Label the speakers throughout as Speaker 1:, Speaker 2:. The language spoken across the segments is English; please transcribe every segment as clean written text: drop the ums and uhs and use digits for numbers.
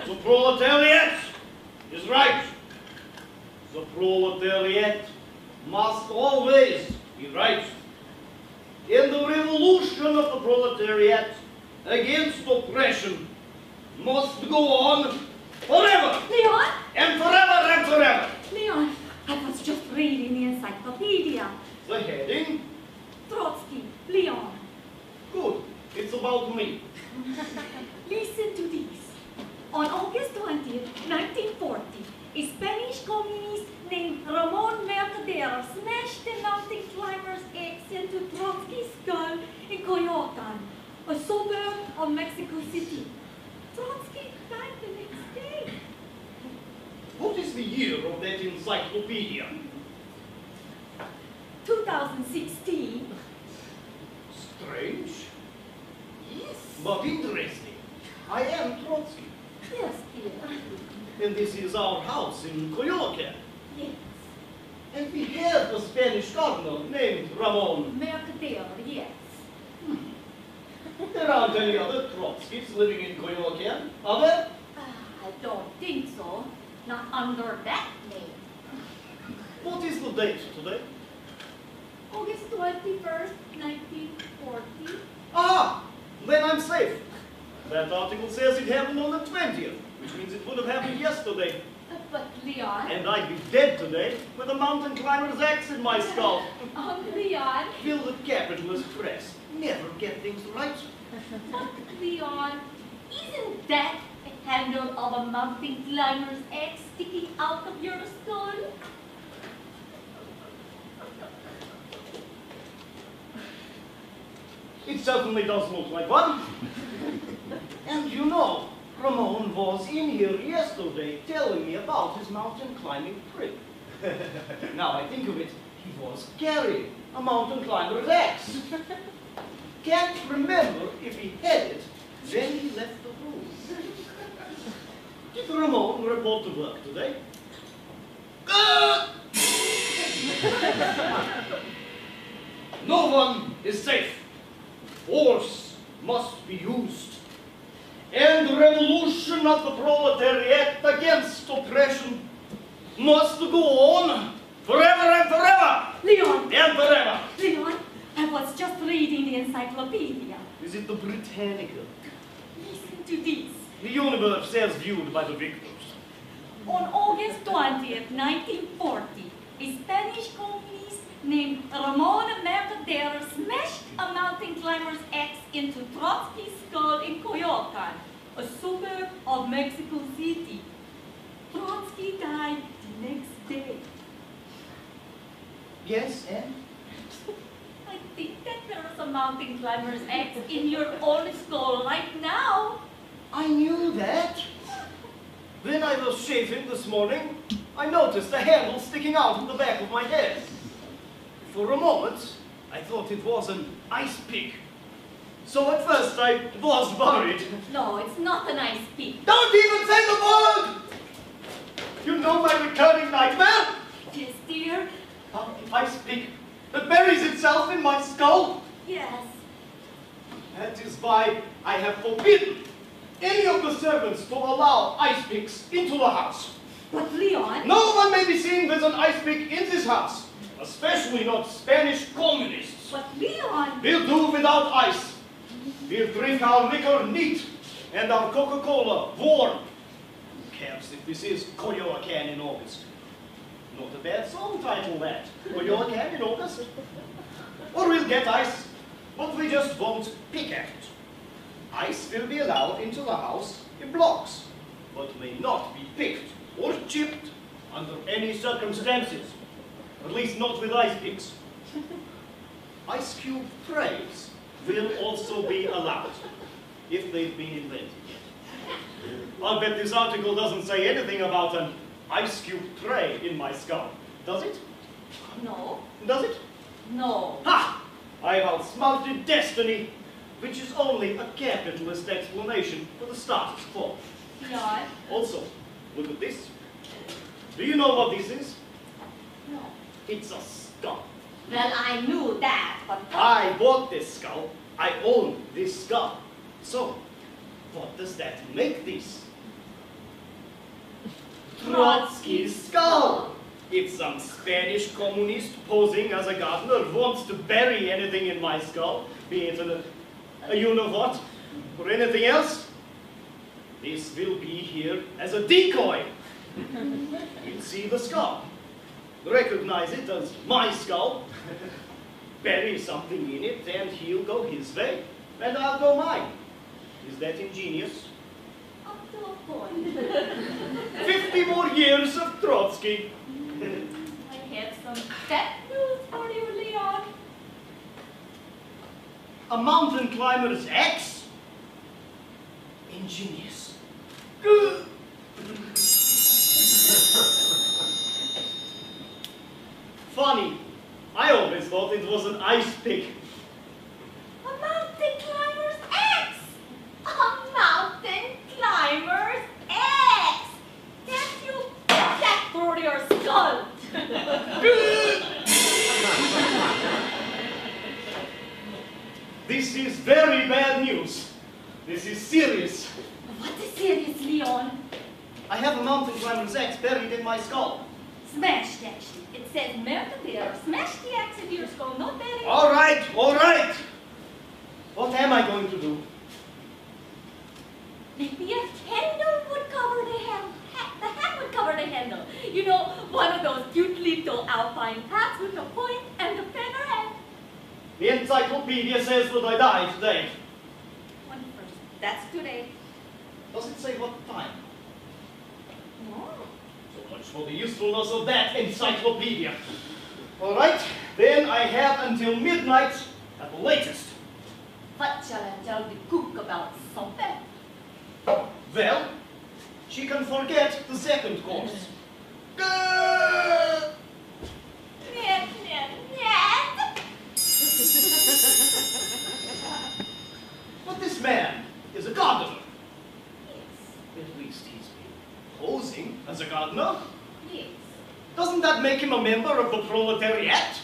Speaker 1: The proletariat is right. The proletariat must always be right. And the revolution of the proletariat against oppression must go on forever.
Speaker 2: Leon?
Speaker 1: And forever and forever.
Speaker 2: Leon, I was just reading the encyclopedia.
Speaker 1: The heading?
Speaker 2: Trotsky, Leon.
Speaker 1: Good. It's about me.
Speaker 2: Listen to this. On August 20th, 1940, a Spanish communist named Ramon Mercader smashed the mountain climber's eggs into Trotskys Skull in Coyoacan, a suburb of Mexico City. Trotsky died the next day.
Speaker 1: What is the year of that encyclopedia?
Speaker 2: 2016.
Speaker 1: Strange,
Speaker 2: Yes.
Speaker 1: but interesting. I am Trotsky.
Speaker 2: Yes, dear.
Speaker 1: And this is our house in Coyoacan.
Speaker 2: Yes.
Speaker 1: And we have a Spanish gardener named Ramon.
Speaker 2: Mercader, yes.
Speaker 1: There aren't any other Trotskys living in Coyoacan, are there?
Speaker 2: I don't think so. Not under that name.
Speaker 1: What is the date today?
Speaker 2: August 21st, 1940.
Speaker 1: Ah, then I'm safe. That article says it happened on the 20th, which means it would have happened yesterday.
Speaker 2: But Leon...
Speaker 1: And I'd be dead today with a mountain climber's axe in my skull.
Speaker 2: Leon...
Speaker 1: Will the capitalist press never get things right?
Speaker 2: But Leon, isn't that a handle of a mountain climber's axe sticking out of your skull?
Speaker 1: It certainly does look like one. And you know, Ramon was in here yesterday telling me about his mountain climbing trip. Now I think of it, he was carrying a mountain climber's axe. Can't remember if he had it, then he left the room. Did Ramon report to work today? No one is safe. Force must be used. And the revolution of the proletariat against oppression must go on forever and forever.
Speaker 2: Leon!
Speaker 1: And forever.
Speaker 2: Leon, I was just reading the encyclopedia.
Speaker 1: Is it the Britannica?
Speaker 2: Listen to this.
Speaker 1: The universe as viewed by the victors.
Speaker 2: On August 20th, 1940, a Spanish communist named Ramon Mercader smashed a mountain climber's axe into Trotskys Skull in Coyoacan, a suburb of Mexico City. Trotsky died the next day.
Speaker 1: Yes, and?
Speaker 2: I think that there's a mountain climber's axe in your own skull right now.
Speaker 1: I knew that. When I was shaving this morning, I noticed a handle sticking out of the back of my head. For a moment, I thought it was an ice pick. So at first I was worried.
Speaker 2: No, it's not an ice pick.
Speaker 1: Don't even say the word! You know my recurring nightmare?
Speaker 2: Yes, dear.
Speaker 1: An ice pick that buries itself in my skull.
Speaker 2: Yes.
Speaker 1: That is why I have forbidden any of the servants to allow ice picks into the house.
Speaker 2: But Leon...
Speaker 1: No one may be seen with an ice pick in this house, especially not Spanish communists.
Speaker 2: But Leon...
Speaker 1: We'll do without ice. We'll drink our liquor neat and our Coca-Cola warm. Who cares if this is Coyoacan in August? Not a bad song title, that. Coyoacan in August. Or we'll get ice, but we just won't pick at it. Ice will be allowed into the house in blocks, but may not be picked or chipped under any circumstances. At least not with ice picks. Ice cube trays will also be allowed, if they've been invented yet. I'll bet this article doesn't say anything about an ice cube tray in my skull, does it?
Speaker 2: No.
Speaker 1: Does it?
Speaker 2: No.
Speaker 1: Ha! I've outsmarted destiny, which is only a capitalist explanation for the status quo.
Speaker 2: Leon?
Speaker 1: Also, look at this. Do you know what this is?
Speaker 2: No.
Speaker 1: It's a skull.
Speaker 2: Well, I knew that, but...
Speaker 1: I bought this skull. I own this skull. So, What does that make this? Trotskys Skull! If some Spanish communist posing as a gardener wants to bury anything in my skull, be it a you-know-what, or anything else, this will be here as a decoy. He'll see the skull, recognize it as my skull, bury something in it, and he'll go his way, and I'll go mine. Is that ingenious?
Speaker 2: Up to a point.
Speaker 1: 50 more years of Trotsky.
Speaker 2: I have some bad news for you, Leon.
Speaker 1: A mountain climber's axe? Ingenious. Funny. I always thought it was an ice pick.
Speaker 2: A mountain climber's axe! A mountain climber's axe! Can't you put that through your skull?
Speaker 1: This is very bad news. This is serious.
Speaker 2: What is serious, Leon?
Speaker 1: I have a mountain climber's axe buried in my skull.
Speaker 2: Smashed, actually. It says Mercader. Smash the axe into your skull, not bury.
Speaker 1: All right, all right. What am I going to do?
Speaker 2: Maybe a handle would cover the handle. The hat would cover the handle. You know, one of those cute little alpine hats with a point and a feather head.
Speaker 1: The encyclopedia says that I die today.
Speaker 2: 21st. That's today.
Speaker 1: Does it say what time?
Speaker 2: No.
Speaker 1: So much for the usefulness of that encyclopedia. All right, then I have until midnight at the latest.
Speaker 2: What shall I tell the cook about something?
Speaker 1: Well, she can forget the second course.
Speaker 2: Нет, нет, нет.
Speaker 1: But this man is a gardener.
Speaker 2: Yes,
Speaker 1: At least he's been posing as a gardener.
Speaker 2: yes.
Speaker 1: Doesn't that make him a member of the proletariat?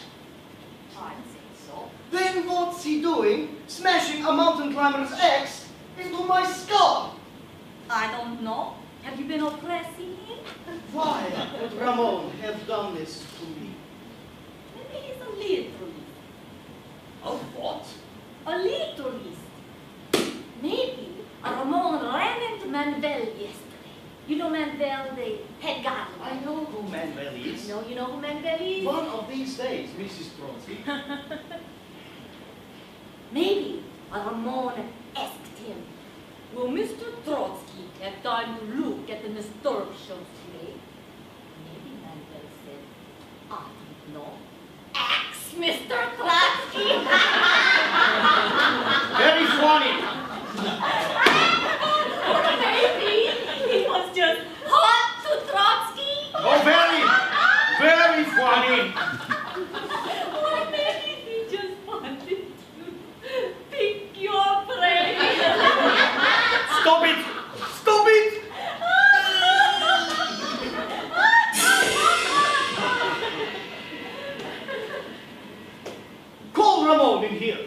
Speaker 2: I'd say so.
Speaker 1: Then what's he doing, smashing a mountain climber's axe into my skull?
Speaker 2: I don't know. Have you been oppressing him?
Speaker 1: Why would Ramon have done this to me?
Speaker 2: Maybe he's a literalist.
Speaker 1: A what?
Speaker 2: A literalist. Maybe Ramon ran into Manuel yesterday. You know Manuel, the head gardener.
Speaker 1: I know who Manuel is.
Speaker 2: No, you know who Manuel is?
Speaker 1: One of these days, Mrs. Trotsky.
Speaker 2: Maybe Ramon asked him, will Mr. Trotsky have time to look at the Nestor shows today? Maybe Manuel said, I don't know. Axe Mr. Trotsky!
Speaker 1: Very funny.
Speaker 2: Or maybe he was just hot to Trotsky!
Speaker 1: Oh, very funny.
Speaker 2: Or maybe he just wanted to pick your brain!
Speaker 1: Stop it! Stop it! Call Ramon in here.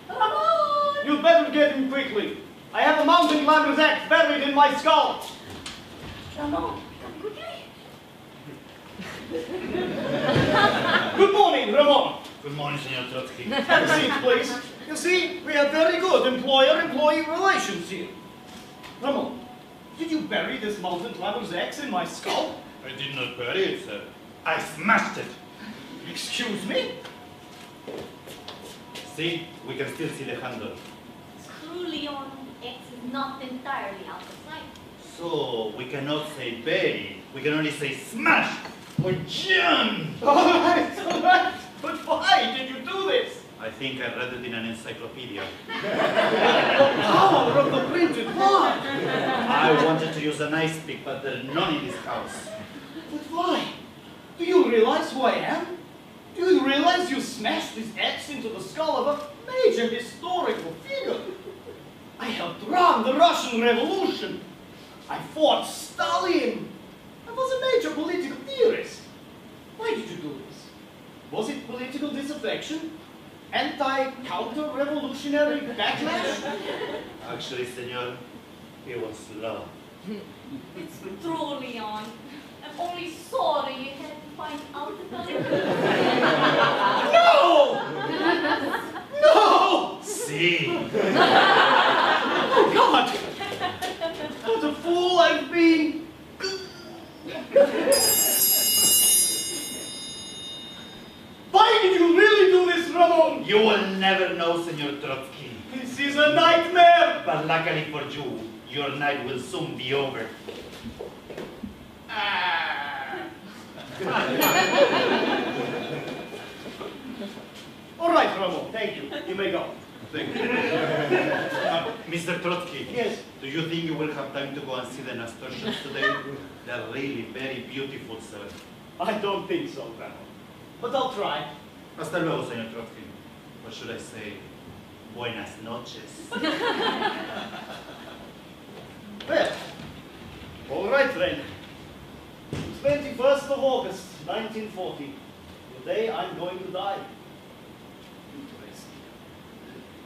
Speaker 2: Ramon!
Speaker 1: You'd better get him quickly. I have a mountain climber's axe buried in my skull.
Speaker 2: Ramon, come quickly.
Speaker 1: Good morning, Ramon.
Speaker 3: Good morning, Senor Trotsky.
Speaker 1: Have a seat, please. You see, we have very good employer-employee relations here. Ramon, did you bury this mountain climber's axe in my skull?
Speaker 3: I did not bury it, sir. I smashed it.
Speaker 1: Excuse me?
Speaker 3: See, we can still see the handle.
Speaker 2: Truly on X is not entirely out of sight.
Speaker 3: So, we cannot say bury, we can only say smash or jam.
Speaker 1: All right. But why did you do this?
Speaker 3: I think I read it in an encyclopedia.
Speaker 1: The power of the printed word.
Speaker 3: I wanted to use an ice pick, but there's none in this house.
Speaker 1: But why? Do you realize who I am? Do you realize you smashed this axe into the skull of a major historical figure? I helped run the Russian Revolution. I fought Stalin. I was a major political theorist. Why did you do this? Was it political disaffection? Anti-counter-revolutionary backlash?
Speaker 3: Actually, senor, It was love.
Speaker 2: It's true, Leon. I'm only sorry you had to find out about it.
Speaker 1: No! No!
Speaker 3: See?
Speaker 1: Oh, God! What a fool I've been! Why did you really do this, Ramon?
Speaker 3: You will never know, Senor Trotsky.
Speaker 1: This is a nightmare!
Speaker 3: But luckily for you, your night will soon be over.
Speaker 1: All right, Ramon, thank you. You may go.
Speaker 3: Thank you. Mr. Trotsky.
Speaker 1: Yes?
Speaker 3: Do you think you will have time to go and see the nasturtiums today? They're really very beautiful, sir.
Speaker 1: I don't think so, Ramon. But I'll try.
Speaker 3: Hasta luego, Senor Trotsky. Or should I say, buenas noches.
Speaker 1: Well, all right then. 21st of August, 1940. The day I'm going to die. Interesting.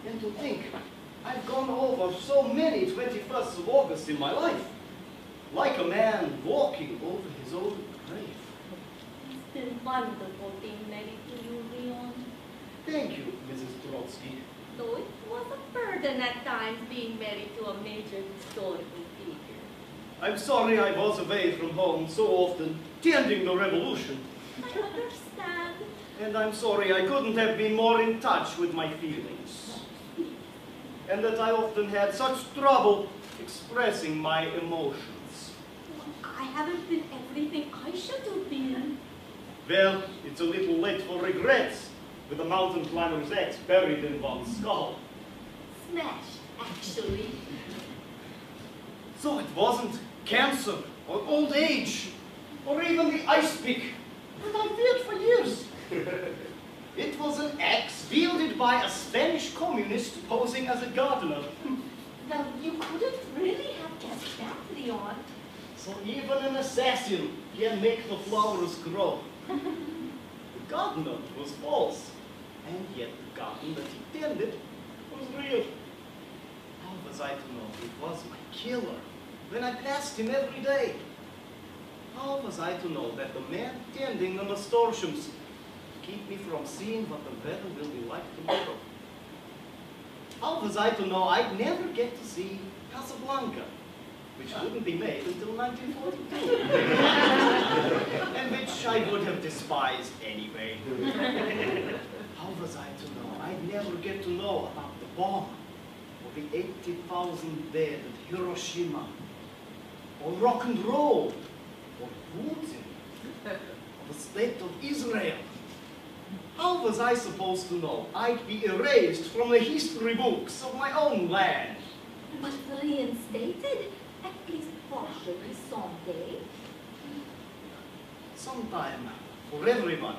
Speaker 1: And to think, I've gone over so many 21st of August in my life. Like a man walking over his own grave.
Speaker 2: It's been wonderful being married to you, Leon.
Speaker 1: Thank you, Mrs. Trotsky.
Speaker 2: Though it was a burden at times being married to a major historical figure.
Speaker 1: I'm sorry I was away from home so often, tending the revolution.
Speaker 2: I understand.
Speaker 1: And I'm sorry I couldn't have been more in touch with my feelings. And that I often had such trouble expressing my emotions.
Speaker 2: I haven't been everything I should have been.
Speaker 1: Well, it's a little late for regrets, with the mountain climber's axe buried in one's skull.
Speaker 2: Smashed, actually.
Speaker 1: So it wasn't cancer, or old age, or even the ice pick that I feared for years. It was an axe wielded by a Spanish communist posing as a gardener.
Speaker 2: Now, you couldn't really have guessed that, Leon.
Speaker 1: So even an assassin can make the flowers grow. The gardener was false, and yet the garden that he tended was real. How was I to know it was my killer when I passed him every day? How was I to know that the man tending the nasturtiums keep me from seeing what the weather will be like tomorrow? How was I to know I'd never get to see Casablanca, which wouldn't be made until 1942, and which I would have despised anyway? How was I to know I'd never get to know about the bomb, or the 80,000 dead at Hiroshima, or rock and roll, or Putin, or the state of Israel? How was I supposed to know I'd be erased from the history books of my own land?
Speaker 2: But reinstated, at least partially someday.
Speaker 1: Sometime, for everyone,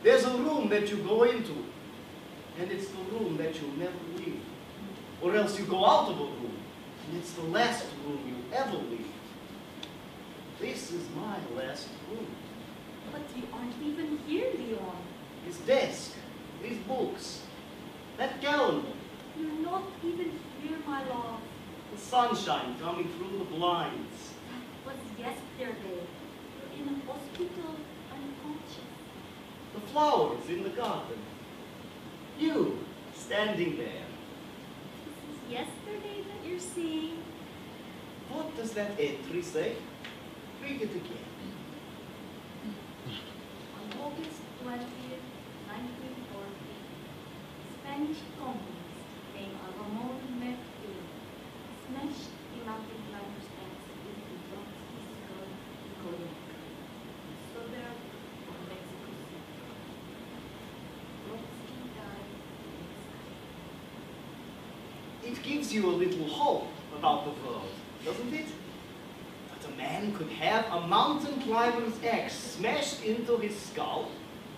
Speaker 1: there's a room that you go into, and it's the room that you'll never leave. Or else you go out of a room, and it's the last room you ever leave. This is my last room.
Speaker 2: But you aren't even here, Leon.
Speaker 1: His desk, these books, that calendar,
Speaker 2: You're not even here, my love.
Speaker 1: the sunshine coming through the blinds.
Speaker 2: That was yesterday. You're in a hospital, unconscious.
Speaker 1: The flowers in the garden. You, standing there.
Speaker 2: This is yesterday that you're seeing.
Speaker 1: What does that entry say? Read it again.
Speaker 2: On August 20th, 1940, Spanish communist named Ramon Mercury smashed the mountain climber's axe into Trotskys Skull in Colombia, a suburb of Mexico City. Trotsky died in exile.
Speaker 1: It gives you a little hope about the world, doesn't it? That a man could have a mountain climber's axe smashed into his skull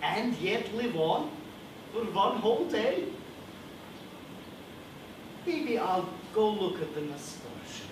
Speaker 1: and yet live on for one whole day. Maybe I'll go look at the nasturtiums.